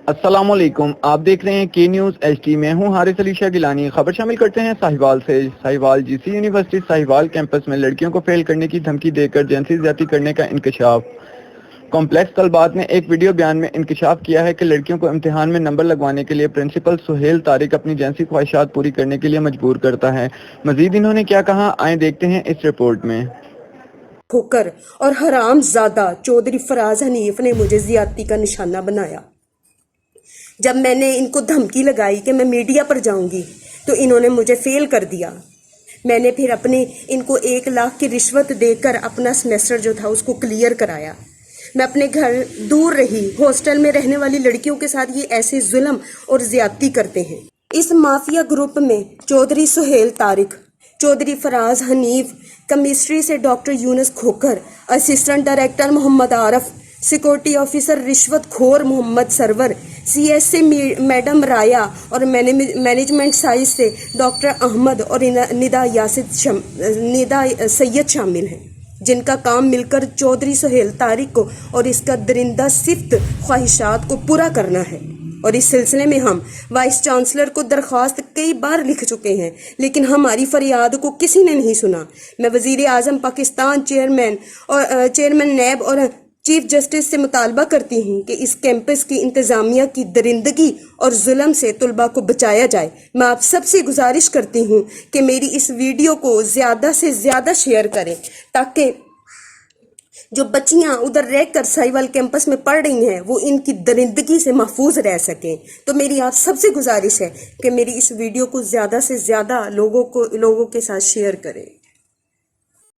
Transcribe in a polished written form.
السلام علیکم، آپ دیکھ رہے ہیں کے نیوز ایچ ٹی۔ میں ہوں حارث علی شاہ گیلانی۔ خبر شامل کرتے ہیں ساہیوال سے۔ ساہیوال جی سی یونیورسٹی ساہیوال کیمپس میں لڑکیوں کو فیل کرنے کی دھمکی دے کر جنسی زیادتی کرنے کا انکشاف۔ کمپلیکس طلبات نے ایک ویڈیو بیان میں انکشاف کیا ہے کہ لڑکیوں کو امتحان میں نمبر لگوانے کے لیے پرنسپل سہیل طارق اپنی جنسی خواہشات پوری کرنے کے لیے مجبور کرتا ہے۔ مزید انہوں نے کیا کہا، آئیں دیکھتے ہیں اس رپورٹ میں۔ کھوکر اور حرام زادہ چودھری فراز حنیف نے مجھے زیادتی کا نشانہ بنایا۔ جب میں نے ان کو دھمکی لگائی کہ میں میڈیا پر جاؤں گی تو انہوں نے مجھے فیل کر دیا۔ میں نے پھر ان کو 1 لاکھ کی رشوت دے کر اپنا سیمیسٹر جو تھا اس کو کلیئر کرایا۔ میں اپنے گھر دور رہی، ہاسٹل میں رہنے والی لڑکیوں کے ساتھ یہ ایسے ظلم اور زیادتی کرتے ہیں۔ اس مافیا گروپ میں چودھری سہیل طارق، چودھری فراز حنیف، کیمسٹری سے ڈاکٹر یونس کھوکر، اسسٹنٹ ڈائریکٹر محمد عارف، سیکورٹی آفیسر رشوت خور محمد سرور، سی ایس سے میڈم رایا اور مینجمنٹ سائنس سے ڈاکٹر احمد اور ندا سید شامل ہیں، جن کا کام مل کر چودھری سہیل طارق کو اور اس کا درندہ صفت خواہشات کو پورا کرنا ہے۔ اور اس سلسلے میں ہم وائس چانسلر کو درخواست کئی بار لکھ چکے ہیں، لیکن ہماری فریاد کو کسی نے نہیں سنا۔ میں وزیر اعظم پاکستان، چیئرمین نیب اور چیف جسٹس سے مطالبہ کرتی ہوں کہ اس کیمپس کی انتظامیہ کی درندگی اور ظلم سے طلباء کو بچایا جائے۔ میں آپ سب سے گزارش کرتی ہوں کہ میری اس ویڈیو کو زیادہ سے زیادہ شیئر کریں تاکہ جو بچیاں ادھر رہ کر ساہیوال کیمپس میں پڑھ رہی ہیں وہ ان کی درندگی سے محفوظ رہ سکیں۔ تو میری آپ سب سے گزارش ہے کہ میری اس ویڈیو کو زیادہ سے زیادہ لوگوں کے ساتھ شیئر کریں۔